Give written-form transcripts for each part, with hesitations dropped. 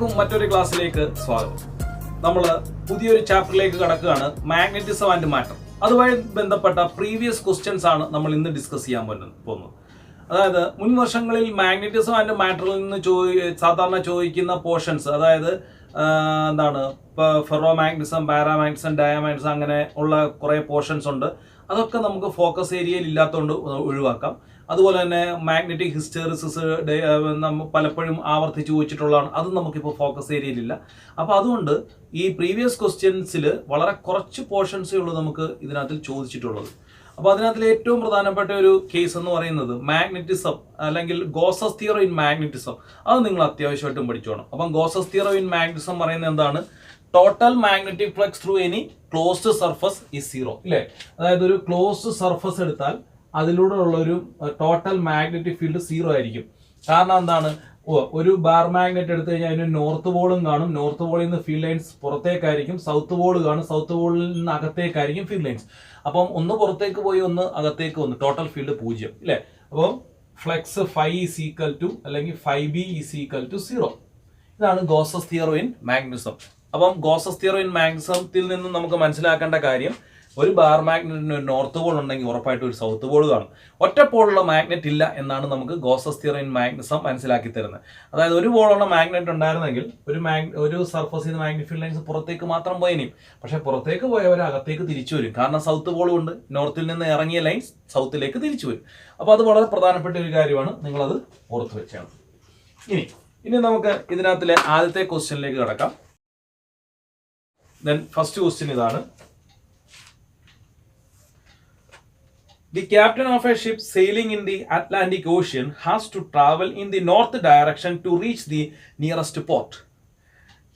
എല്ലാവർക്കും മറ്റൊരു ക്ലാസ്സിലേക്ക് സ്വാഗതം. നമ്മൾ പുതിയൊരു ചാപ്റ്ററിലേക്ക് കടക്കുകയാണ്, മാഗ്നറ്റിസം ആൻഡ് മാറ്റർ. അതുമായി ബന്ധപ്പെട്ട പ്രീവിയസ് ക്വസ്റ്റ്യൻസ് ആണ് നമ്മൾ ഇന്ന് ഡിസ്കസ് ചെയ്യാൻ പോകുന്നത്. അതായത് മുൻ വർഷങ്ങളിൽ മാഗ്നറ്റിസം ആൻഡ് മാറ്ററിൽ നിന്ന് സാധാരണ ചോദിക്കുന്ന പോർഷൻസ്, അതായത് എന്താണ് ഫെറോ മാഗ്നറ്റിസം, പാരാമാഗ്നറ്റിസം, ഡയാമാഗ്നറ്റിസം, അങ്ങനെ ഉള്ള കുറേ പോർഷൻസ് ഉണ്ട്. അതൊക്കെ നമുക്ക് ഫോക്കസ് ഏരിയയിൽ ഇല്ലാത്തതുകൊണ്ട് ഒഴിവാക്കാം. അതുപോലെ തന്നെ മാഗ്നറ്റിക് ഹിസ്റ്ററിസിസ് പലപ്പോഴും ആവർത്തിച്ച് ചോദിച്ചിട്ടുള്ളതാണ്, അതും നമുക്കിപ്പോൾ ഫോക്കസ് ഏരിയയിലില്ല. അപ്പോൾ അതുകൊണ്ട് ഈ പ്രീവിയസ് ക്വസ്റ്റ്യൻസിൽ വളരെ കുറച്ച് പോർഷൻസേ ഉള്ളൂ നമുക്ക് ഇതിനകത്തിൽ ചോദിച്ചിട്ടുള്ളത്. അപ്പോൾ അതിനകത്തിൽ ഏറ്റവും പ്രധാനപ്പെട്ട ഒരു കേസ് എന്ന് പറയുന്നത് മാഗ്നറ്റിസം അല്ലെങ്കിൽ ഗോസസ് തിയറി ഇൻ മാഗ്നറ്റിസം. അത് നിങ്ങൾ അത്യാവശ്യമായിട്ടും പഠിച്ചോണം. അപ്പം ഗോസസ് തിയറി ഇൻ മാഗ്നറ്റിസം പറയുന്നത് എന്താണ്? Total magnetic flux through any closed surface is zero, ഇല്ലേ? അതായത് ഒരു ക്ലോസ്ഡ് സർഫസ് എടുത്താൽ അതിലൂടെ ഉള്ള ഒരു ടോട്ടൽ മാഗ്നറ്റിക് ഫീൽഡ് സീറോ ആയിരിക്കും. കാരണം എന്താണ്? ഒരു ബാർ മാഗ്നറ്റ് എടുത്തു കഴിഞ്ഞാൽ അതിന് നോർത്ത് പോളും കാണും, നോർത്ത് പോളിൽ നിന്ന് ഫീൽഡ് ലൈൻസ് പുറത്തേക്കായിരിക്കും, സൗത്ത് പോൾ കാണും, സൗത്ത് പോളിൽ നിന്ന് അകത്തേക്കായിരിക്കും ഫീൽഡ് ലൈൻസ്. അപ്പം ഒന്ന് പുറത്തേക്ക് പോയി ഒന്ന് അകത്തേക്ക് വന്നു, ടോട്ടൽ ഫീൽഡ് 0, ഇല്ലേ? അപ്പം flux phi is equal to അല്ലെങ്കിൽ phi B is equal to 0. ഇതാണ് ഗോസസ് തിയറി ഇൻ മാഗ്നറ്റിസം. അപ്പം ഗോസസ് തിയറി ഇൻ മാഗ്നറ്റിസത്തിൽ നിന്ന് നമുക്ക് മനസ്സിലാക്കേണ്ട കാര്യം, ഒരു ബാർ മാഗ്നറ്റിന് ഒരു നോർത്ത് പോൾ ഉണ്ടെങ്കിൽ ഉറപ്പായിട്ട് ഒരു സൗത്ത് പോൾ കാണും. ഒറ്റ പോളുള്ള മാഗ്നറ്റ് ഇല്ല എന്നാണ് നമുക്ക് ഗോസസ് തിയറി ഇൻ മാഗ്നറ്റിസം മനസ്സിലാക്കി തരുന്നത്. അതായത് ഒരു പോളുള്ള മാഗ്നറ്റ് ഉണ്ടായിരുന്നെങ്കിൽ ഒരു സർഫസിൽ നിന്ന് മാഗ്നറ്റിക് ഫീൽഡ് ലൈൻസ് പുറത്തേക്ക് മാത്രം പോയനെയും, പക്ഷെ പുറത്തേക്ക് പോയവർ അകത്തേക്ക് തിരിച്ചു വരും. കാരണം സൗത്ത് പോളും ഉണ്ട്, നോർത്തിൽ നിന്ന് ഇറങ്ങിയ ലൈൻസ് സൗത്തിലേക്ക് തിരിച്ചു വരും. അപ്പോൾ അത് വളരെ പ്രധാനപ്പെട്ട ഒരു കാര്യമാണ്, നിങ്ങളത് ഓർത്ത് വെച്ചാണ്. ഇനി നമുക്ക് ഇതിനകത്തിലെ ആദ്യത്തെ ക്വസ്റ്റ്യനിലേക്ക് കടക്കാം. ഫസ്റ്റ് ക്വസ്റ്റ്യൻ ഇതാണ്. The captain of a ship sailing in the Atlantic Ocean has to travel in the north direction to reach the nearest port.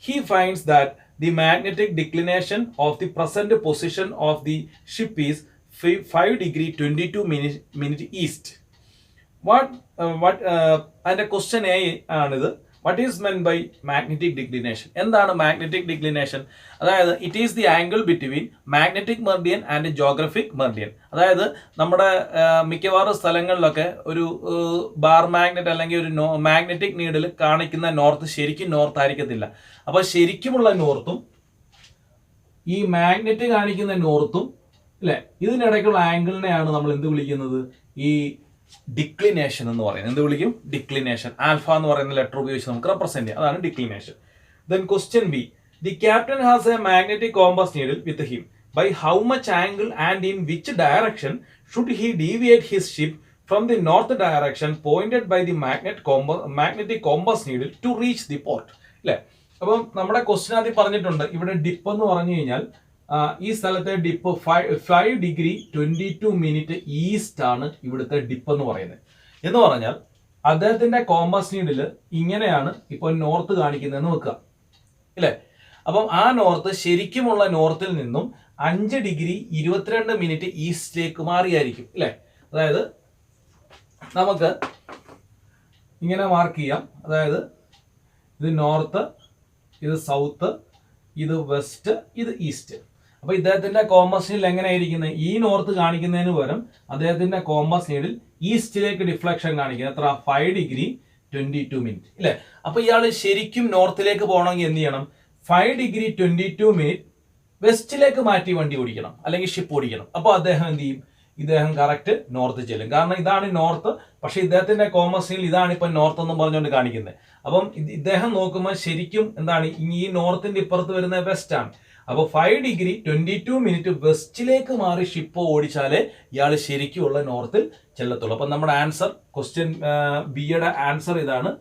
He finds that the magnetic declination of the present position of the ship is 5 degree 22 minute east. And the question A is, what is meant by magnetic declination? എന്താണ് magnetic declination? അതായത് it is the angle between magnetic Meridian and geographic Meridian. അതായത് നമ്മുടെ മിക്കവാറും സ്ഥലങ്ങളിലൊക്കെ ഒരു bar magnet അല്ലെങ്കിൽ ഒരു magnetic needle കാണിക്കുന്ന നോർത്ത് ശരിക്കും നോർത്ത് ആയിരിക്കത്തില്ല. അപ്പൊ ശരിക്കുമുള്ള നോർത്തും ഈ മാഗ്നറ്റ് കാണിക്കുന്ന നോർത്തും, അല്ലെ, ഇതിനിടയ്ക്കുള്ള ആംഗിളിനെയാണ് നമ്മൾ എന്ത് വിളിക്കുന്നത്? ഈ ഡിക്ലിനേഷൻ എന്ന് പറയുന്നത്. എന്ത് വിളിക്കും? ഡിക്ലിനേഷൻ. ആൽഫ എന്ന് പറയുന്ന ലെറ്റർ ഉപയോഗിച്ച് നമുക്ക് റെപ്രസെന്റ് ചെയ്യാം. അതാണ് declination. Then question B. The captain has a magnetic compass needle with him. By how much angle and in which direction should he deviate his ship from the north direction pointed by the magnetic compass needle to reach the port, അല്ലെ? അപ്പം നമ്മുടെ question ആദ്യം പറഞ്ഞിട്ടുണ്ട്, ഇവിടെ dip എന്ന് പറഞ്ഞു കഴിഞ്ഞാൽ ഈ സ്ഥലത്തെ ഡിപ്പ് 5 ഡിഗ്രി 22 മിനിറ്റ് ഈസ്റ്റ് ആണ് ഇവിടുത്തെ ഡിപ്പ് എന്ന് പറയുന്നത്. എന്ന് പറഞ്ഞാൽ അദ്ദേഹത്തിന്റെ കോമ്പസ് നീഡിൽ ഇങ്ങനെയാണ് ഇപ്പോൾ നോർത്ത് കാണിക്കുന്നതെന്ന് വെക്കുക, ഇല്ലേ? അപ്പം ആ നോർത്ത് ശരിക്കുമുള്ള നോർത്തിൽ നിന്നും 5 ഡിഗ്രി 22 മിനിറ്റ് ഈസ്റ്റിലേക്ക് മാറിയായിരിക്കും, ഇല്ലേ? അതായത് നമുക്ക് ഇങ്ങനെ മാർക്ക് ചെയ്യാം. അതായത് ഇത് നോർത്ത്, ഇത് സൗത്ത്, ഇത് വെസ്റ്റ്, ഇത് ഈസ്റ്റ്. അപ്പൊ ഇദ്ദേഹത്തിന്റെ കോമ്പസ് നീഡിൽ എങ്ങനെയായിരിക്കുന്നത്? ഈ നോർത്ത് കാണിക്കുന്നതിന് പകരം അദ്ദേഹത്തിന്റെ കോമ്പസ് നീഡിൽ ഈസ്റ്റിലേക്ക് ഡിഫ്ലക്ഷൻ കാണിക്കുന്നത് എത്ര? 5 ഡിഗ്രി 22 മിനിറ്റ്, ഇല്ലേ? അപ്പൊ ഇയാൾ ശരിക്കും നോർത്തിലേക്ക് പോകണമെങ്കിൽ എന്ത് ചെയ്യണം? 5 ഡിഗ്രി 22 മിനിറ്റ് വെസ്റ്റിലേക്ക് മാറ്റി വണ്ടി ഓടിക്കണം, അല്ലെങ്കിൽ ഷിപ്പ് ഓടിക്കണം. അപ്പൊ അദ്ദേഹം എന്ത് ചെയ്യും? ഇദ്ദേഹം കറക്റ്റ് നോർത്ത് ചെല്ലും. കാരണം ഇതാണ് നോർത്ത്, പക്ഷെ ഇദ്ദേഹത്തിന്റെ കോമ്പസ് നീഡിൽ ഇതാണ് ഇപ്പൊ നോർത്ത് എന്നും പറഞ്ഞുകൊണ്ട് കാണിക്കുന്നത്. അപ്പം ഇദ്ദേഹം നോക്കുമ്പോൾ ശരിക്കും എന്താണ്? ഈ നോർത്തിന്റെ ഇപ്പുറത്ത് വരുന്ന വെസ്റ്റ് ആണ്. അപ്പൊ 5 ഡിഗ്രി 22 മിനിറ്റ് വെസ്റ്റിലേക്ക് മാറി ഷിപ്പ് ഓടിച്ചാലേ ഇയാൾ ശരിക്കുമുള്ള നോർത്തിൽ ചെല്ലത്തുള്ളൂ. അപ്പൊ നമ്മുടെ ആൻസർ, ക്വസ്റ്റ്യൻ ബിയുടെ ആൻസർ ഇതാണ്,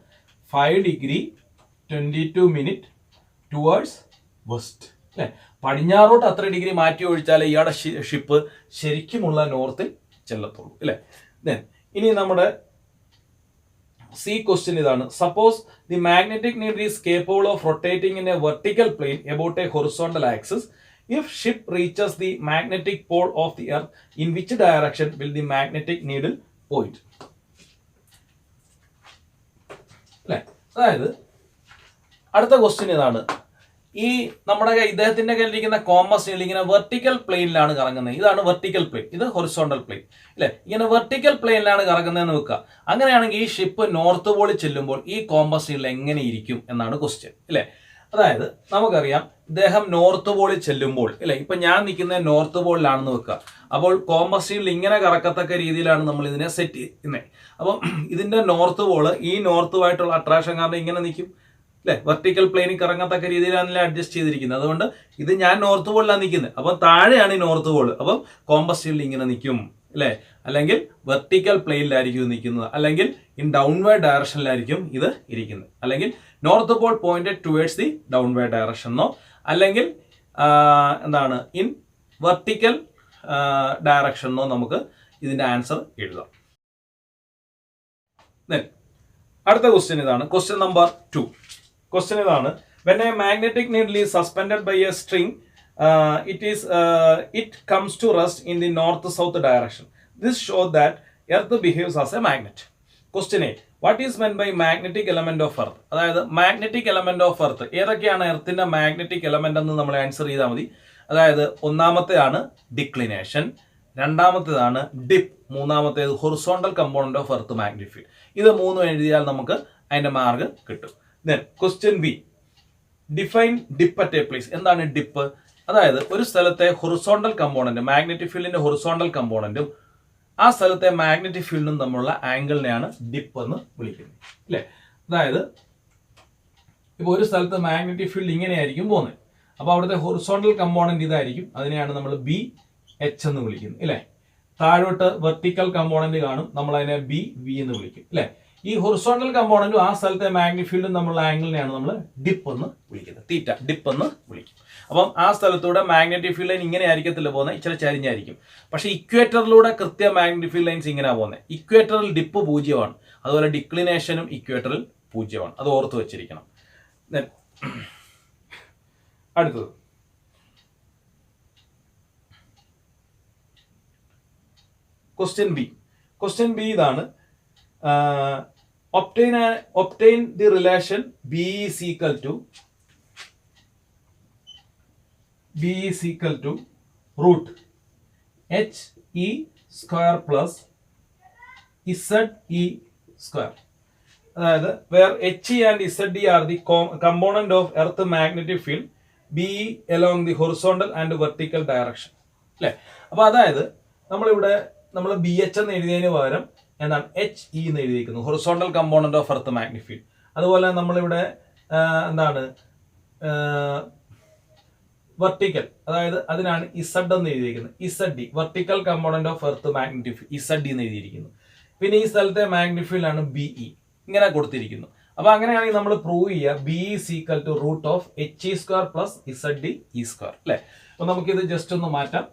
5 ഡിഗ്രി 22 മിനിറ്റ് ടുവേർഡ്സ് വെസ്റ്റ്, അല്ലെ? പടിഞ്ഞാറോട്ട് അത്ര ഡിഗ്രി മാറ്റി ഒഴിച്ചാലേ ഇയാളുടെ ഷിപ്പ് ശരിക്കുമുള്ള നോർത്തിൽ ചെല്ലത്തുള്ളൂ, അല്ലെ? ഇനി നമ്മുടെ സി ക്വസ്റ്റ്യൻ ഇതാണ്. Suppose the magnetic needle is capable of rotating in A vertical plane about A horizontal axis. If ship reaches the magnetic Paul of the earth, in which direction will the magnetic needle point? അല്ലെ? അതായത് അടുത്ത question ഇതാണ്. ഈ നമ്മുടെ ഇദ്ദേഹത്തിന്റെ കയ്യിലിരിക്കുന്ന compass needle ഇങ്ങനെ vertical പ്ലെയിനിലാണ് കറങ്ങുന്നത്. ഇതാണ് വെർട്ടിക്കൽ പ്ലെയിൻ, ഇത് ഹൊറിസോണ്ടൽ പ്ലെയിൻ അല്ലെ. ഇങ്ങനെ വെർട്ടിക്കൽ പ്ലെയിനിലാണ് കറങ്ങുന്നതെന്ന് വെക്കുക. അങ്ങനെയാണെങ്കിൽ ഈ ഷിപ്പ് നോർത്ത് പോളിൽ ചെല്ലുമ്പോൾ ഈ കോമ്പസ് നീഡിൽ എങ്ങനെ ഇരിക്കും എന്നാണ് ക്വസ്റ്റ്യൻ അല്ലെ. അതായത് നമുക്കറിയാം ഇദ്ദേഹം നോർത്ത് പോളിൽ ചെല്ലുമ്പോൾ അല്ലെ, ഇപ്പൊ ഞാൻ നിൽക്കുന്നത് നോർത്ത് പോളിലാണെന്ന് വെക്കുക. അപ്പോൾ കോമ്പസ് നീഡിൽ ഇങ്ങനെ കറക്കത്തക്ക രീതിയിലാണ് നമ്മൾ ഇതിനെ സെറ്റ് ചെയ്യുന്നത്. അപ്പം ഇതിന്റെ നോർത്ത് പോള് ഈ നോർത്തുമായിട്ടുള്ള അട്രാക്ഷൻ കാരണം ഇങ്ങനെ നിൽക്കും അല്ലെ, വെർട്ടിക്കൽ പ്ലെയിനിൽ കറങ്ങത്തക്ക രീതിയിലാണ് അഡ്ജസ്റ്റ് ചെയ്തിരിക്കുന്നത്. അതുകൊണ്ട് ഇത് ഞാൻ നോർത്ത് പോളിലാണ് നിൽക്കുന്നത്, അപ്പം താഴെയാണ് ഈ നോർത്ത് പോള്. അപ്പം കോമ്പസ് നീഡിൽ ഇങ്ങനെ നിൽക്കും അല്ലെ, അല്ലെങ്കിൽ വെർട്ടിക്കൽ പ്ലെയിനിലായിരിക്കും നിൽക്കുന്നത്, അല്ലെങ്കിൽ ഇൻ ഡൗൺവേർഡ് ഡയറക്ഷനിലായിരിക്കും ഇത് ഇരിക്കുന്നത്, അല്ലെങ്കിൽ north Paul pointed towards the downward direction എന്നോ, അല്ലെങ്കിൽ എന്താണ് ഇൻ വെർട്ടിക്കൽ ഡയറക്ഷൻ എന്നോ നമുക്ക് ഇതിന്റെ ആൻസർ എഴുതാം. അടുത്ത ക്വസ്റ്റ്യൻ ഇതാണ്, ക്വസ്റ്റ്യൻ നമ്പർ 2. ക്വസ്റ്റ്യൻ ഇതാണ്, when a magnetic needle is suspended by a string, it comes to rest in the north-south direction. This shows that Earth behaves as a magnet. Question A, what is meant by magnetic element of Earth? അതായത് magnetic element of Earth ഏതൊക്കെയാണ് എർത്തിന്റെ magnetic element എന്ന് നമ്മൾ answer ചെയ്താൽ മതി. അതായത് ഒന്നാമത്തെയാണ് declination, രണ്ടാമത്തേതാണ് dip, മൂന്നാമത്തേത് horizontal component of earth magnetic field. ഇത് മൂന്നും എഴുതിയാൽ നമുക്ക് അതിന്റെ മാർക്ക് കിട്ടും. Then question B, define dip at a place. എന്താണ് ഡിപ്പ്? അതായത് ഒരു സ്ഥലത്തെ ഹൊറിസോണ്ടൽ കമ്പോണന്റ്, മാഗ്നറ്റിക് ഫീൽഡിന്റെ ഹൊറിസോണ്ടൽ കമ്പോണന്റും ആ സ്ഥലത്തെ മാഗ്നറ്റിക് ഫീൽഡും തമ്മിലുള്ള ആംഗിളിനെയാണ് ഡിപ്പ് എന്ന് വിളിക്കുന്നത് അല്ലെ. അതായത് ഇപ്പൊ ഒരു സ്ഥലത്ത് മാഗ്നറ്റിക് ഫീൽഡ് ഇങ്ങനെയായിരിക്കും പോകുന്നത്, അപ്പൊ അവിടുത്തെ ഹൊറിസോണ്ടൽ കമ്പോണന്റ് ഇതായിരിക്കും, അതിനെയാണ് നമ്മൾ ബി എച്ച് എന്ന് വിളിക്കുന്നത് അല്ലെ. താഴോട്ട് വെർട്ടിക്കൽ കമ്പോണന്റ് കാണും, നമ്മൾ അതിനെ ബി വി എന്ന് വിളിക്കും അല്ലെ. ഈ ഹൊറിസോണ്ടൽ കമ്പോണന്റും ആ സ്ഥലത്തെ മാഗ്നറ്റിക് ഫീൽഡും തമ്മിലുള്ള ആംഗിളിനെയാണ് നമ്മൾ ഡിപ്പ് എന്ന് വിളിക്കുന്നത്, തീറ്റ ഡിപ്പ് എന്ന് വിളിക്കും. അപ്പം ആ സ്ഥലത്തൂടെ മാഗ്നറ്റിക് ഫീൽഡ് ലൈൻ ഇങ്ങനെ ആയിരിക്കത്തില്ല പോകുന്നത്, ഇച്ചിരി ചരിഞ്ഞായിരിക്കും. പക്ഷെ ഇക്വേറ്ററിലൂടെ കൃത്യ മാഗ്നറ്റിക് ഫീൽഡ് ലൈൻസ് ഇങ്ങനെയാണ് പോകുന്നത്. ഇക്വേറ്ററിൽ ഡിപ്പ് 0ആണ്, അതുപോലെ ഡിക്ലിനേഷനും ഇക്വേറ്ററിൽ 0ആണ്, അത് ഓർത്ത് വെച്ചിരിക്കണം. അടുത്തത് ക്വസ്റ്റ്യൻ ബി. ക്വസ്റ്റ്യൻ ബി ഇതാണ്, obtain the relation B is equal to root HE square plus ZE square. അതായത് where HE and ZE are the component of Earth magnetic field, BE along the horizontal and vertical direction അല്ലെ. അപ്പൊ അതായത് നമ്മൾ B H എന്ന് എഴുതിയതിന് പകരം എന്താണ് H E എന്ന് എഴുതിയിരിക്കുന്നു, horizontal component of earth magnetic field. അതുപോലെ നമ്മളിവിടെ എന്താണ് വെർട്ടിക്കൽ, അതായത് അതിനാണ് ഇസഡ് എന്ന് എഴുതിയിരിക്കുന്നത്, Z D, vertical component of earth magnetic field Z D എന്ന് എഴുതിയിരിക്കുന്നു. പിന്നെ ഈ സ്ഥലത്തെ മാഗ്നറ്റിക് ഫീൽഡ് ആണ് ബി ഇ, ഇങ്ങനെ കൊടുത്തിരിക്കുന്നു. അപ്പൊ അങ്ങനെയാണെങ്കിൽ നമ്മൾ പ്രൂവ് ചെയ്യുക B is equal to root of H E square plus Z D E square അല്ലെ. അപ്പൊ നമുക്കിത് ജസ്റ്റ് ഒന്ന് മാറ്റാം.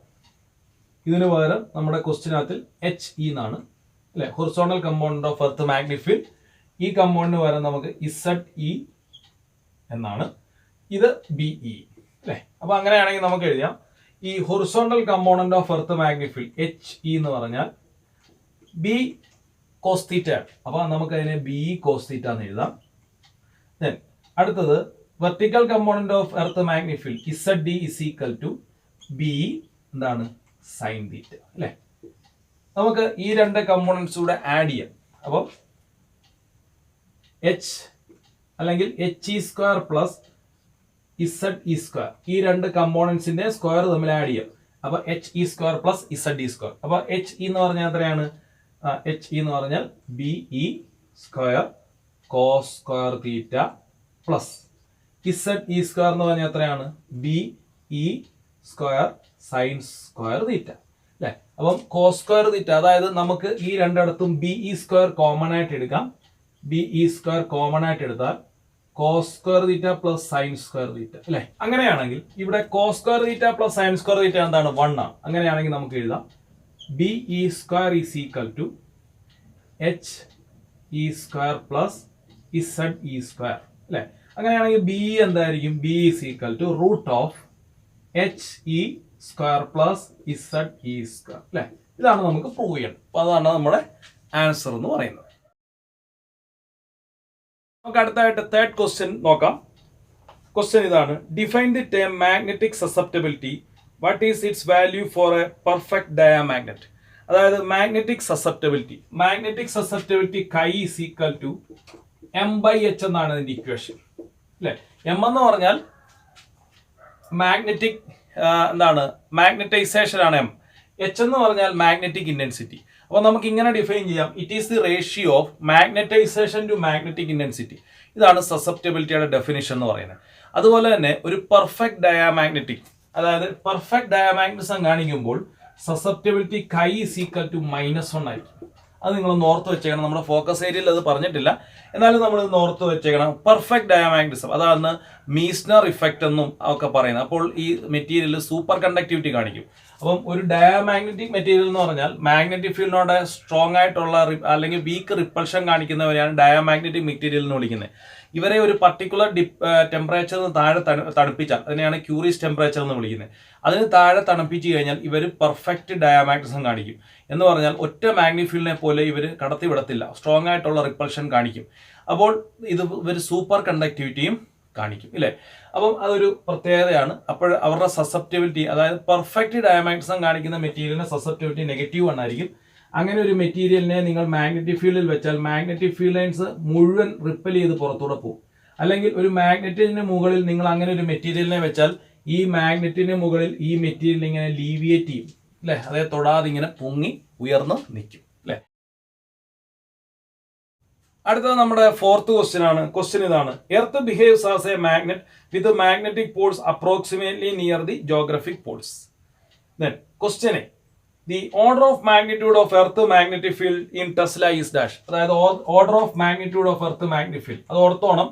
ഇതിന് പകരം നമ്മുടെ ക്വസ്റ്റ്യനകത്തിൽ എച്ച് ഇ എന്നാണ് അല്ലെ, horizontal component of earth magnetic field. ഈ കമ്പോണന്റിന് പകരം നമുക്ക് ഇസഡ് ഇ എന്നാണ്, ഇത് ബി ഇ അല്ലെ. അപ്പൊ അങ്ങനെയാണെങ്കിൽ നമുക്ക് എഴുതാം ഈ horizontal component of earth magnetic field H E എന്ന് പറഞ്ഞാൽ ബി കോസ് തീറ്റ ആണ്. അപ്പൊ നമുക്ക് അതിനെ ബി കോസ് തീറ്റ എന്ന് എഴുതാം. ദെൻ അടുത്തത് vertical component of earth magnetic field Z D is equal to B എന്താണ് സൈൻ തീറ്റ അല്ലെ. നമുക്ക് ഈ രണ്ട് കമ്പോണൻസ് കൂടെ ആഡ് ചെയ്യാം. അപ്പം എച്ച് അല്ലെങ്കിൽ H E square plus Z E square, ഈ രണ്ട് കമ്പോണൻസിന്റെ സ്ക്വയർ തമ്മിൽ ആഡ് ചെയ്യാം. അപ്പൊ H E square plus Z E square. അപ്പൊ എച്ച് ഇ എന്ന് പറഞ്ഞാൽ എത്രയാണ്? എച്ച് ഇ എന്ന് പറഞ്ഞാൽ B E square cos square theta plus Z E square എന്ന് പറഞ്ഞാൽ എത്രയാണ്? B E square sine square theta അല്ലെ. അപ്പം കോസ് സ്ക്വയർ തീറ്റ, അതായത് നമുക്ക് ഈ രണ്ടിടത്തും ബി ഇ സ്ക്വയർ കോമൺ ആയിട്ട് എടുക്കാം. ബി ഇ സ്ക്വയർ കോമൺ ആയിട്ട് എടുത്താൽ cos square theta plus sine square theta അല്ലെ. അങ്ങനെയാണെങ്കിൽ ഇവിടെ cos square theta plus sine square theta എന്താണ്? 1 ആണ്. അങ്ങനെയാണെങ്കിൽ നമുക്ക് എഴുതാം B E square is equal to H E square plus Z E square അല്ലെ. അങ്ങനെയാണെങ്കിൽ ബി എന്തായിരിക്കും? B is equal to root of H E square plus Z E square അല്ലെ. ഇതാണ് നമുക്ക് പ്രൂവ് ചെയ്യണം. അപ്പൊ അതാണ് നമ്മുടെ ആൻസർ എന്ന് പറയുന്നത്. നമുക്ക് അടുത്തായിട്ട് തേർഡ് ക്വസ്റ്റ്യൻ നോക്കാം. ക്വസ്റ്റ്യൻ ഇതാണ്, define the term magnetic susceptibility, what is its value for a perfect diamagnet. അതായത് magnetic susceptibility chi is equal to M/H എന്നാണ് ഇതിന്റെ ഇക്വേഷൻ അല്ലെ. എം എന്ന് പറഞ്ഞാൽ മാഗ്നറ്റിക് എന്താണ് മാഗ്നറ്റൈസേഷൻ ആണ് എം. എച്ച് എന്ന് പറഞ്ഞാൽ മാഗ്നറ്റിക് ഇന്റൻസിറ്റി. അപ്പോൾ നമുക്ക് ഇങ്ങനെ ഡിഫൈൻ ചെയ്യാം, it is the ratio of magnetisation to magnetic intensity. ഇതാണ് സസെപ്റ്റബിലിറ്റിയുടെ ഡെഫിനിഷൻ എന്ന് പറയുന്നത്. അതുപോലെ തന്നെ ഒരു പെർഫെക്റ്റ് ഡയാമാഗ്നറ്റിക്, അതായത് പെർഫെക്റ്റ് ഡയാമാഗ്നറ്റിസം കാണിക്കുമ്പോൾ susceptibility chi is equal to -1 ആയിരിക്കും. അത് നിങ്ങളൊന്ന് ഓർത്ത് വെച്ചേക്കണം. നമ്മുടെ ഫോക്കസ് ഏരിയയിൽ അത് പറഞ്ഞിട്ടില്ല, എന്നാലും നമ്മൾ ഇന്ന് ഓർത്ത് വെച്ചേക്കണം. പെർഫെക്റ്റ് ഡയാമാഗ്നറ്റിസം, അതാണ് മീസ്നർ ഇഫക്റ്റ് എന്നും ഒക്കെ പറയുന്നത്. അപ്പോൾ ഈ മെറ്റീരിയൽ സൂപ്പർ കണ്ടക്ടിവിറ്റി കാണിക്കും. അപ്പം ഒരു ഡയാമാഗ്നറ്റിക് മെറ്റീരിയൽ എന്ന് പറഞ്ഞാൽ മാഗ്നറ്റിക് ഫീൽഡിനോട് സ്ട്രോങ് ആയിട്ടുള്ള അല്ലെങ്കിൽ വീക്ക് റിപ്പൾഷൻ കാണിക്കുന്നവരെയാണ് ഡയാമാഗ്നറ്റിക് മെറ്റീരിയൽ എന്ന് വിളിക്കുന്നത്. ഇവരെ ഒരു പർട്ടിക്കുലർ ടെമ്പറേച്ചറിന് താഴെ തണുപ്പിച്ചാൽ അതിനെയാണ് ക്യൂറീസ് ടെമ്പറേച്ചർ എന്ന് വിളിക്കുന്നത്. അതിന് താഴെ തണുപ്പിച്ച് കഴിഞ്ഞാൽ ഇവർ പെർഫെക്റ്റ് ഡയാമാഗ്നറ്റിസം കാണിക്കും. എന്ന് പറഞ്ഞാൽ ഒറ്റ മാഗ്നറ്റിക് ഫീൽഡിനെ പോലെ ഇവർ കടത്തിവിടത്തില്ല, സ്ട്രോങ് ആയിട്ടുള്ള റിപ്പൾഷൻ കാണിക്കും. അപ്പോൾ ഇവർ സൂപ്പർ കണ്ടക്ടിവിറ്റിയും കാണിക്കും ഇല്ലേ. അപ്പം അതൊരു പ്രത്യേകതയാണ്. അപ്പോൾ അവരുടെ സസെപ്റ്റബിലിറ്റി, അതായത് പെർഫെക്റ്റ് ഡയാമാഗ്നറ്റിസം കാണിക്കുന്ന മെറ്റീരിയലിന്റെ സസെപ്റ്റബിലിറ്റി -1 ആയിരിക്കും. അങ്ങനെ ഒരു മെറ്റീരിയലിനെ നിങ്ങൾ മാഗ്നറ്റിക് ഫീൽഡിൽ വെച്ചാൽ മാഗ്നറ്റിക് ഫീൽഡ് ലൈൻസ് മുഴുവൻ റിപ്പൽ ചെയ്ത് പുറത്തൂടെ പോകും. അല്ലെങ്കിൽ ഒരു മാഗ്നറ്റിന് മുകളിൽ നിങ്ങൾ അങ്ങനെ ഒരു മെറ്റീരിയലിനെ വെച്ചാൽ ഈ മാഗ്നറ്റിന് മുകളിൽ ഈ മെറ്റീരിയൽ ഇങ്ങനെ ലീവിയേറ്റ് ചെയ്യും അല്ലെ, അതേ തൊടാതെ ഇങ്ങനെ പൊങ്ങി ഉയർന്ന് നിൽക്കും അല്ലെ. അടുത്തത് നമ്മുടെ ഫോർത്ത് ക്വസ്റ്റ്യൻ ആണ്. ക്വസ്റ്റ്യൻ ഇതാണ്, earth behaves as a magnet with magnetic poles approximately near the geographic poles. Then question A, the order of magnitude of earth magnetic field in tesla is dash. അതായത് order of magnitude of earth magnetic field അത് ഓർത്തോണം,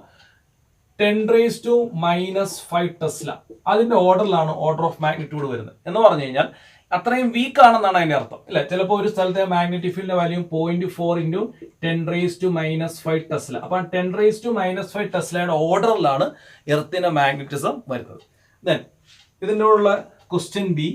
10⁻⁵ Tesla. അതിന്റെ ഓർഡറിലാണ് order of magnitude വരുന്നത്. എന്ന് പറഞ്ഞു കഴിഞ്ഞാൽ അത്രയും week ആണെന്നാണ് അതിന്റെ അർത്ഥം അല്ലെ. ചിലപ്പോൾ ഒരു സ്ഥലത്തെ മാഗ്നറ്റിക് ഫീൽഡിന്റെ വാല്യൂ 0.4 × 10⁻⁵ ടെസ്ല. അപ്പൊ 10⁻⁵ ടെസ്ലയുടെ ഓർഡറിലാണ് എർത്തിന്റെ മാഗ്നറ്റിസം വരുന്നത്. ദെൻ ഇതിൻ്റെ ഉള്ള question B,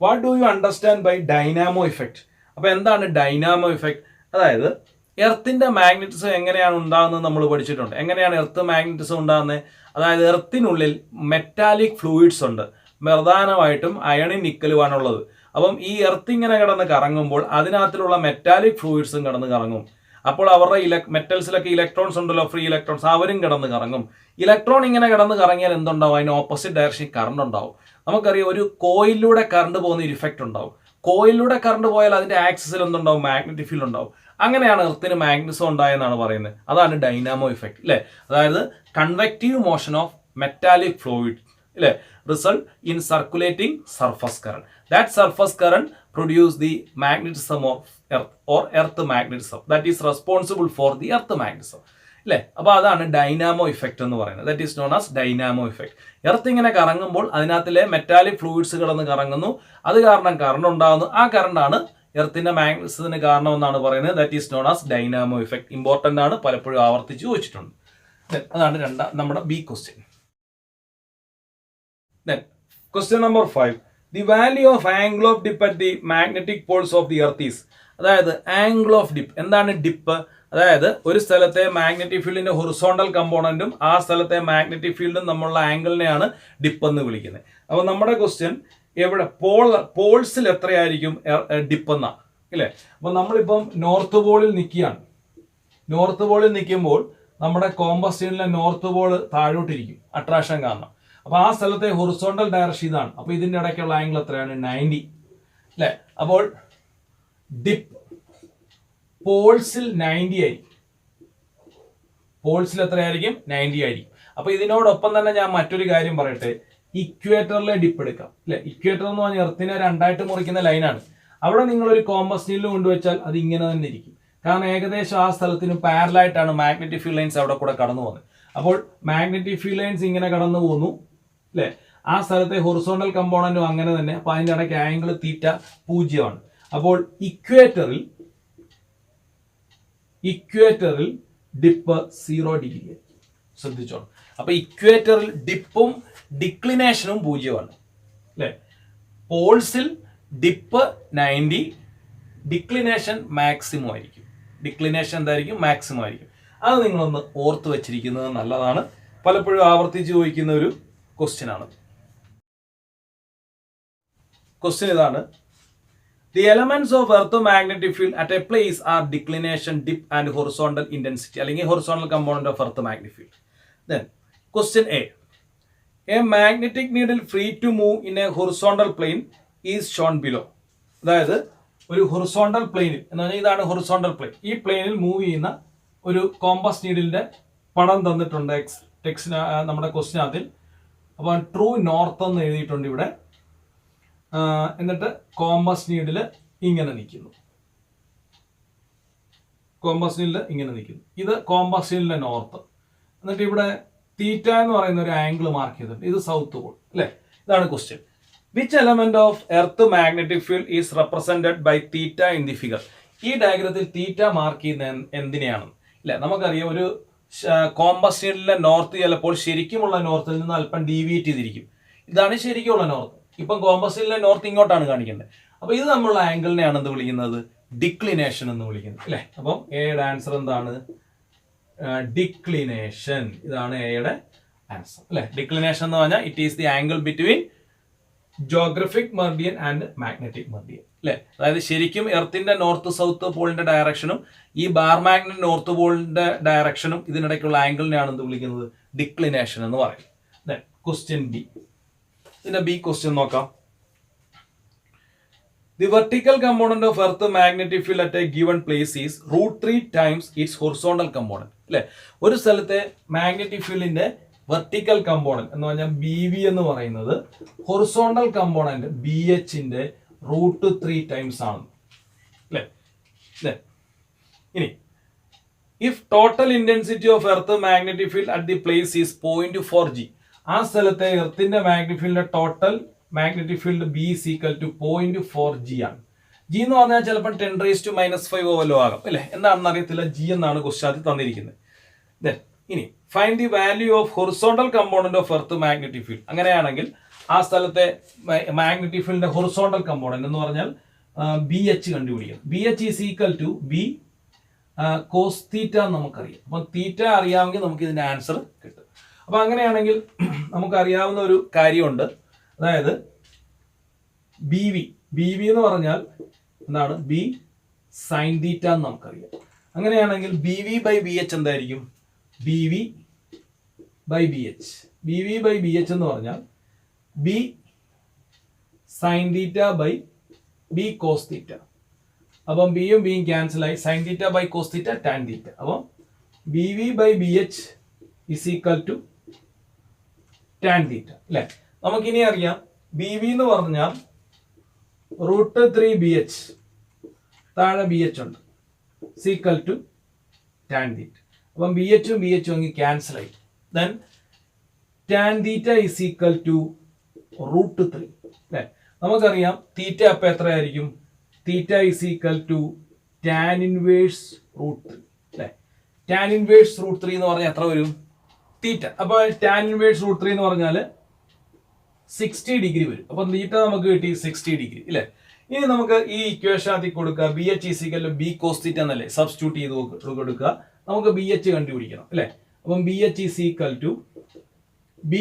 what do you understand by dynamo effect. അപ്പൊ എന്താണ് ഡൈനാമോ ഇഫക്റ്റ്? അതായത് എർത്തിന്റെ മാഗ്നറ്റിസം എങ്ങനെയാണ് ഉണ്ടാകുന്നത് നമ്മൾ പഠിച്ചിട്ടുണ്ട്. എങ്ങനെയാണ് എർത്ത് മാഗ്നറ്റിസം ഉണ്ടാകുന്നത്? അതായത് എർത്തിനുള്ളിൽ മെറ്റാലിക് ഫ്ലൂയിഡ്സ് ഉണ്ട്, പ്രധാനമായിട്ടും അയണും നിക്കലുമാണുള്ളത്. അപ്പം ഈ എർത്ത് ഇങ്ങനെ കിടന്ന് കറങ്ങുമ്പോൾ അതിനകത്തിലുള്ള മെറ്റാലിക് ഫ്ലൂയിഡ്സും കിടന്ന് കറങ്ങും. അപ്പോൾ അവരുടെ മെറ്റൽസിലൊക്കെ ഇലക്ട്രോൺസ് ഉണ്ടല്ലോ, ഫ്രീ ഇലക്ട്രോൺസ്, അവരും കിടന്ന് കറങ്ങും. ഇലക്ട്രോൺ ഇങ്ങനെ കിടന്ന് കറങ്ങിയാൽ എന്തുണ്ടാവും? അതിന് ഓപ്പോസിറ്റ് ഡയറക്ഷൻ കറണ്ട് ഉണ്ടാവും. നമുക്കറിയാം ഒരു കോയിലൂടെ കറണ്ട് പോകുന്ന ഒരു ഇഫക്റ്റ് ഉണ്ടാവും. കോയിലൂടെ കറണ്ട് പോയാൽ അതിന്റെ ആക്സിസിൽ എന്തുണ്ടാവും? മാഗ്നറ്റിക് ഫീൽഡ് ഉണ്ടാവും. അങ്ങനെയാണ് എർത്തിന് മാഗ്നറ്റിസം ഉണ്ടായെന്നാണ് പറയുന്നത്. അതാണ് ഡൈനാമോ ഇഫക്റ്റ് അല്ലെ. അതായത് convective motion of metallic fluid അല്ലെ result in circulating surface current. That surface current produce the magnetism of earth or earth magnetism that is responsible for the earth magnetism അല്ലേ. അപ്പോൾ അതാണ് Dynamo effect എന്ന് പറയുന്നത്. That is known as Dynamo effect. Earth ഇങ്ങനെ കറങ്ങുമ്പോൾ അതിനകത്തിലെ metallic fluids കിടന്ന് കറങ്ങുന്നു, അത് കാരണം കറണ്ട് ഉണ്ടാകുന്നു. ആ കറണ്ടാണ് എർത്തിന്റെ മാഗ്നറ്റിസത്തിന് കാരണമെന്നാണ് പറയുന്നത്. That is known as Dynamo effect. Important ആണ്, പലപ്പോഴും ആവർത്തിച്ച് ചോദിച്ചിട്ടുണ്ട്. അതാണ് നമ്മുടെ B question. Then question number 5, the value of angle of dip at the magnetic poles of the earth is. അതായത് ആംഗിൾ ഓഫ് ഡിപ്പ്. എന്താണ് ഡിപ്പ്? അതായത് ഒരു സ്ഥലത്തെ മാഗ്നറ്റിക് ഫീൽഡിന്റെ ഹൊറിസോണ്ടൽ കമ്പോണന്റും ആ സ്ഥലത്തെ മാഗ്നറ്റിക് ഫീൽഡും തമ്മിലുള്ള ആംഗിളിനെയാണ് ഡിപ്പ് എന്ന് വിളിക്കുന്നത്. അപ്പൊ നമ്മുടെ ക്വസ്റ്റ്യൻ എവിടെ പോൾസിൽ എത്രയായിരിക്കും ഡിപ്പ് എന്നാ അല്ലേ. അപ്പൊ നമ്മളിപ്പം നോർത്ത് പോളിൽ നിൽക്കുകയാണ്. നോർത്ത് പോളിൽ നിൽക്കുമ്പോൾ നമ്മുടെ കോമ്പസ് സ്റ്റീനിലെ നോർത്ത് പോൾ താഴോട്ടിരിക്കും, അട്രാക്ഷൻ കാരണം. അപ്പൊ ആ സ്ഥലത്തെ ഹൊറിസോണ്ടൽ ഡയറക്ഷൻ ഇതാണ്. അപ്പൊ ഇതിന്റെ ഇടയ്ക്കുള്ള ആംഗിൾ എത്രയാണ്? 90 അല്ലെ. അപ്പോൾ ഡിപ്പ് പോൾസിൽ 90 ആയിരിക്കും. പോൾസിൽ എത്രയായിരിക്കും? 90 ആയിരിക്കും. അപ്പൊ ഇതിനോടൊപ്പം തന്നെ ഞാൻ മറ്റൊരു കാര്യം പറയട്ടെ, ഇക്വേറ്ററിലെ ഡിപ്പ് എടുക്കാം അല്ലെ. ഇക്വേറ്റർ എന്ന് പറഞ്ഞാൽ എർത്തിനെ രണ്ടായിട്ട് മുറിക്കുന്ന ലൈനാണ്. അവിടെ നിങ്ങൾ ഒരു കോമ്പസ് സ്റ്റീലിൽ കൊണ്ടുവച്ചാൽ അത് ഇങ്ങനെ തന്നെ ഇരിക്കും. കാരണം ഏകദേശം ആ സ്ഥലത്തിന് പാരലായിട്ടാണ് മാഗ്നറ്റിക് ഫീൽഡ് ലൈൻസ് അവിടെ കൂടെ കടന്നു പോകുന്നത്. അപ്പോൾ മാഗ്നറ്റിക് ഫീൽഡ് ലൈൻസ് ഇങ്ങനെ കടന്നു പോകുന്നു അല്ലെ. ആ സ്ഥലത്തെ ഹൊറിസോണ്ടൽ കമ്പോണന്റും അങ്ങനെ തന്നെ. അപ്പൊ അതിന്റെ ഇടയ്ക്ക് ആംഗിൾ തീറ്റ 0 അപ്പോൾ ഇക്വേറ്ററിൽ ഡിപ്പ് 0 ഡിഗ്രി. ശ്രദ്ധിച്ചോളൂ. അപ്പൊ ഇക്വേറ്ററിൽ ഡിപ്പും ഡിക്ലിനേഷനും 0 അല്ലെ. പോൾസിൽ ഡിപ്പ് 90, ഡിക്ലിനേഷൻ മാക്സിമം ആയിരിക്കും. ഡിക്ലിനേഷൻ എന്തായിരിക്കും? മാക്സിമം ആയിരിക്കും. അത് നിങ്ങളൊന്ന് ഓർത്ത് വെച്ചിരിക്കുന്നത് നല്ലതാണ്. പലപ്പോഴും ആവർത്തിച്ച് ചോദിക്കുന്ന ഒരു ക്വസ്റ്റ്യൻ ആണ്. ക്വസ്റ്റ്യൻ ഇതാണ്: the elements of earth magnetic field at a place are declination, dip and horizontal intensity, അല്ലെങ്കിൽ horizontal component of earth magnetic field. Then question A: a magnetic needle free to move in a horizontal plane is shown below. അതായത് ഒരു horizontal പ്ലെയിനിൽ എന്ന് പറഞ്ഞാൽ ഇതാണ് horizontal plane, ഈ പ്ലെയിനിൽ move ചെയ്യുന്ന ഒരു കോമ്പസ് നീഡിലിന്റെ പടം തന്നിട്ടുണ്ട് ടെക്സ്റ്റിന്, നമ്മുടെ ക്വസ്റ്റിനകത്തിൽ. അപ്പോൾ ട്രൂ നോർത്ത് എന്ന് എഴുതിയിട്ടുണ്ട് ഇവിടെ. എന്നിട്ട് കോമ്പസ് നീഡിൽ ഇങ്ങനെ നിൽക്കുന്നു, കോമ്പസ് നീഡിൽ ഇങ്ങനെ നിൽക്കുന്നു. ഇത് കോമ്പസ് നീഡിലെ നോർത്ത്. എന്നിട്ട് ഇവിടെ തീറ്റ എന്ന് പറയുന്ന ഒരു ആംഗിൾ മാർക്ക് ചെയ്തിട്ടുണ്ട്, ഇത് സൗത്ത് പോൾ അല്ലേ. ഇതാണ് question. Which element of earth magnetic field is represented by theta in the figure? ഈ ഡയഗ്രത്തിൽ തീറ്റ മാർക്ക് ചെയ്യുന്ന എന്തിനെയാണ്? ഇല്ലേ, നമുക്കറിയാം ഒരു കോമ്പസ് നീഡിലെ നോർത്ത് ചിലപ്പോൾ ശരിക്കുമുള്ള നോർത്തിൽ നിന്ന് അല്പം ഡീവിയേറ്റ് ചെയ്തിരിക്കും. ഇതാണ് ശരിക്കുമുള്ള നോർത്ത്. ഇപ്പം കോമ്പസ് നീഡിലെ നോർത്ത് ഇങ്ങോട്ടാണ് കാണിക്കുന്നത്. അപ്പൊ ഇത് നമ്മളുള്ള ആംഗിളിനെയാണ് എന്ത് വിളിക്കുന്നത്? ഡിക്ലിനേഷൻ എന്ന് വിളിക്കുന്നത് അല്ലേ. അപ്പം എയുടെ ആൻസർ എന്താണ്? ഡിക്ലിനേഷൻ. ഇതാണ് എയുടെ ആൻസർ അല്ലെ. ഡിക്ലിനേഷൻ എന്ന് പറഞ്ഞാൽ it is the angle between geographic meridian and magnetic meridian അല്ലെ. അതായത് ശരിക്കും എർത്തിന്റെ നോർത്ത് സൗത്ത് പോളിന്റെ ഡയറക്ഷനും ഈ ബാർ മാഗ്നറ്റ് നോർത്ത് പോളിന്റെ ഡയറക്ഷനും ഇതിനിടയ്ക്കുള്ള ആംഗിളിനെയാണ് എന്ത് വിളിക്കുന്നത്? ഡിക്ലിനേഷൻ എന്ന് പറയും. Then question B. ഇതിന്റെ ബി ക്വസ്റ്റ്യൻ നോക്കാം. The vertical component of Earth magnetic field at a given place is √3 times its horizontal component. അല്ലെ, ഒരു സ്ഥലത്തെ മാഗ്നറ്റിക് ഫീൽഡിന്റെ വെർട്ടിക്കൽ കമ്പോണന്റ് എന്ന് പറഞ്ഞാൽ BV എന്ന് പറയുന്നത് ഹൊറിസോണ്ടൽ കമ്പോണന്റ് BHന്റെ √3 ടൈംസ് ആണ് അല്ലെ. ഇനി if total intensity of earth magnetic field at the place is 0.4 G, ആ സ്ഥലത്തെ എർത്തിന്റെ മാഗ്നറ്റിക് ഫീൽഡിന്റെ total magnetic field B is equal to 0.4 G ആണ്. G എന്ന് പറഞ്ഞാൽ ചിലപ്പോൾ 10⁻⁵ വല്ലോ ആകും അല്ലെ, എന്താണെന്ന് അറിയത്തില്ല. G എന്നാണ് ക്വസ്റ്റ്യൻ തന്നിരിക്കുന്നത്. ദെൻ ഇനി find the value of horizontal component of earth magnetic field. അങ്ങനെയാണെങ്കിൽ ആ സ്ഥലത്തെ മാഗ്നറ്റിക് ഫീൽഡിന്റെ ഹൊറിസോണ്ടൽ കമ്പോണന്റ് എന്ന് പറഞ്ഞാൽ BH കണ്ടുപിടിക്കണം. BH is equal to B cos theta നമുക്കറിയാം. അപ്പൊ തീറ്റ അറിയാമെങ്കിൽ നമുക്ക് ഇതിന്റെ ആൻസർ കിട്ടും. അപ്പൊ അങ്ങനെയാണെങ്കിൽ നമുക്കറിയാവുന്ന ഒരു കാര്യമുണ്ട്, അതായത് BV എന്ന് പറഞ്ഞാൽ എന്താണ്? B സൈൻ തീറ്റ എന്ന് നമുക്കറിയാം. അങ്ങനെയാണെങ്കിൽ BV ബൈ BH എന്തായിരിക്കും? BV ബൈ BH എന്ന് പറഞ്ഞാൽ B sine theta by B cos theta. അപ്പം ബിയും ബിയും ക്യാൻസൽ ആയി, sine theta by cos theta tan theta. അപ്പം BV by BH is equal to tan theta അല്ലെ. നമുക്കിനി അറിയാം BV എന്ന് പറഞ്ഞാൽ √3 BH, താഴെ BH ഉണ്ട്, ഈക്വൽ ടു ടാൻ തീറ്റ. അപ്പം BHും BHും അങ്ങ് ക്യാൻസൽ ആയി. Then tan theta is equal to √3 അല്ലെ. നമുക്കറിയാം തീറ്റ അപ്പം എത്രയായിരിക്കും? Theta is equal to tan inverse √3 അല്ലെ. ടാൻ ഇൻവേഴ്സ് √3 എന്ന് പറഞ്ഞാൽ എത്ര വരും? തീറ്റ. അപ്പൊ ടാൻ ഇൻവേഴ്സ് √3 എന്ന് പറഞ്ഞാൽ 60 ഡിഗ്രി വരും. അപ്പൊ തീറ്റ നമുക്ക് കിട്ടി 60 ഡിഗ്രി അല്ലെ. ഇനി നമുക്ക് ഈ ഇക്വേഷൻ ആദ്യം കൊടുക്കുക, BH is equal to B cos theta എന്നല്ലേ സബ്സ്റ്റിറ്റ്യൂട്ട് ചെയ്ത് കൊടുക്കുക. നമുക്ക് BH കണ്ടുപിടിക്കണം അല്ലെ. അപ്പം BH is equal to B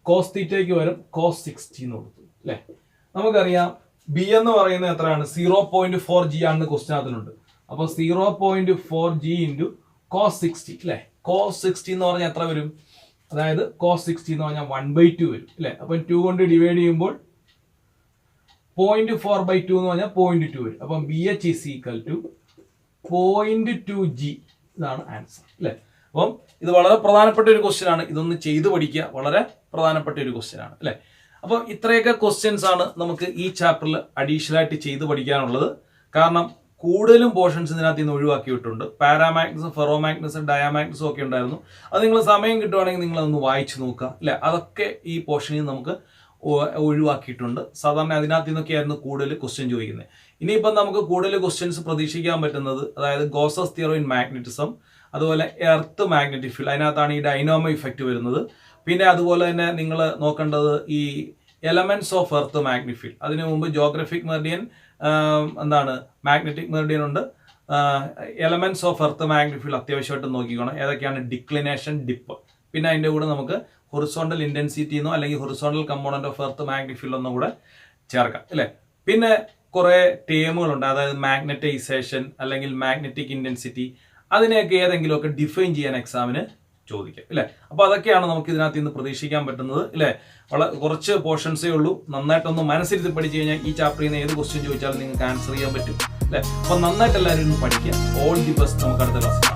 cos തീറ്റയ്ക്ക് വരും കോസ് 60 എന്ന് കൊടുത്തു അല്ലെ. നമുക്കറിയാം B എന്ന് പറയുന്നത് എത്രയാണ്? 0.4 G ആണെന്ന് ക്വസ്റ്റ്യനകത്തിലുണ്ട്. അപ്പൊ 0.4 G ഇൻറ്റു കോസ് 60 അല്ലെ. കോസ് 60 എന്ന് പറഞ്ഞാൽ എത്ര വരും? അതായത് കോസ് 60 എന്ന് പറഞ്ഞാൽ 1/2 വരും അല്ലെ. അപ്പം 2 കൊണ്ട് ഡിവൈഡ് ചെയ്യുമ്പോൾ 0.4/2 എന്ന് പറഞ്ഞാൽ 0.2 വരും. അപ്പം BH is equal to 0.2 G. ഇതാണ് ആൻസർ അല്ലെ. അപ്പം ഇത് വളരെ പ്രധാനപ്പെട്ട ഒരു ക്വസ്റ്റ്യൻ ആണ്. ഇതൊന്ന് ചെയ്തു പഠിക്കുക, വളരെ പ്രധാനപ്പെട്ട ഒരു ക്വസ്റ്റ്യൻ ആണ് അല്ലെ. അപ്പോൾ ഇത്രയൊക്കെ ക്വസ്റ്റ്യൻസ് ആണ് നമുക്ക് ഈ ചാപ്റ്ററിൽ അഡീഷണൽ ആയിട്ട് ചെയ്തു പഠിക്കാനുള്ളത്. കാരണം കൂടുതലും പോർഷൻസ് ഇതിനകത്ത് നിന്ന് ഒഴിവാക്കിയിട്ടുണ്ട്. പാരാമാഗ്നസും ഫെറോമാഗ്നസും ഡയാമാഗ്നസും ഒക്കെ ഉണ്ടായിരുന്നു. അത് നിങ്ങൾ സമയം കിട്ടുവാണെങ്കിൽ നിങ്ങൾ അതൊന്ന് വായിച്ചു നോക്കുക അല്ലെ. അതൊക്കെ ഈ പോർഷനിൽ നമുക്ക് ഒഴിവാക്കിയിട്ടുണ്ട്. സാധാരണ അതിനകത്ത് നിന്നൊക്കെയായിരുന്നു കൂടുതൽ ക്വസ്റ്റ്യൻ ചോദിക്കുന്നത്. ഇനിയിപ്പം നമുക്ക് കൂടുതൽ ക്വസ്റ്റ്യൻസ് പ്രതീക്ഷിക്കാൻ പറ്റുന്നത്, അതായത് ഗോസസ് തിയറി ഇൻ മാഗ്നറ്റിസം, അതുപോലെ എർത്ത് മാഗ്നറ്റിക് ഫീൽഡ്, അതിനകത്താണ് ഈ ഡൈനാമോ ഇഫക്റ്റ് വരുന്നത്. പിന്നെ അതുപോലെ തന്നെ നിങ്ങൾ നോക്കേണ്ടത് ഈ elements of earth magnetic field. അതിനു മുമ്പ് ജോഗ്രഫിക് മെറിഡിയൻ, എന്താണ് മാഗ്നറ്റിക് മെറിഡിയൻ ഉണ്ട്. Elements of earth magnetic field അത്യാവശ്യമായിട്ട് നോക്കിക്കണം. ഏതൊക്കെയാണ്? ഡിക്ലിനേഷൻ, ഡിപ്പ് പിന്നെ അതിൻ്റെ കൂടെ നമുക്ക് ഹൊറിസോണ്ടൽ ഇന്റൻസിറ്റി എന്നോ അല്ലെങ്കിൽ horizontal component of earth magnetic field ഒന്നും കൂടെ ചേർക്കാം അല്ലേ. പിന്നെ കുറെ ടേമുകളുണ്ട്, അതായത് മാഗ്നറ്റൈസേഷൻ അല്ലെങ്കിൽ മാഗ്നറ്റിക് ഇന്റൻസിറ്റി, അതിനെയൊക്കെ ഏതെങ്കിലുമൊക്കെ ഡിഫൈൻ ചെയ്യാൻ എക്സാമിന് ചോദിക്കാം അല്ലേ. അപ്പൊ അതൊക്കെയാണ് നമുക്ക് ഇതിനകത്ത് ഇന്ന് പ്രതീക്ഷിക്കാൻ പറ്റുന്നത് അല്ലേ. കുറച്ച് പോർഷൻസേ ഉള്ളൂ. നന്നായിട്ടൊന്ന് മനസ്സിരുത്തി പഠിച്ചു കഴിഞ്ഞാൽ ഈ ചാപ്റ്ററിൽ നിന്ന് ഏത് ക്വസ്റ്റ്യൻ ചോദിച്ചാലും നിങ്ങൾക്ക് ആൻസർ ചെയ്യാൻ പറ്റും അല്ലേ. അപ്പൊ നന്നായിട്ട് എല്ലാവരും ഒന്ന് പഠിക്കുക. All the best. നമുക്ക് അടുത്ത ക്ലാസ്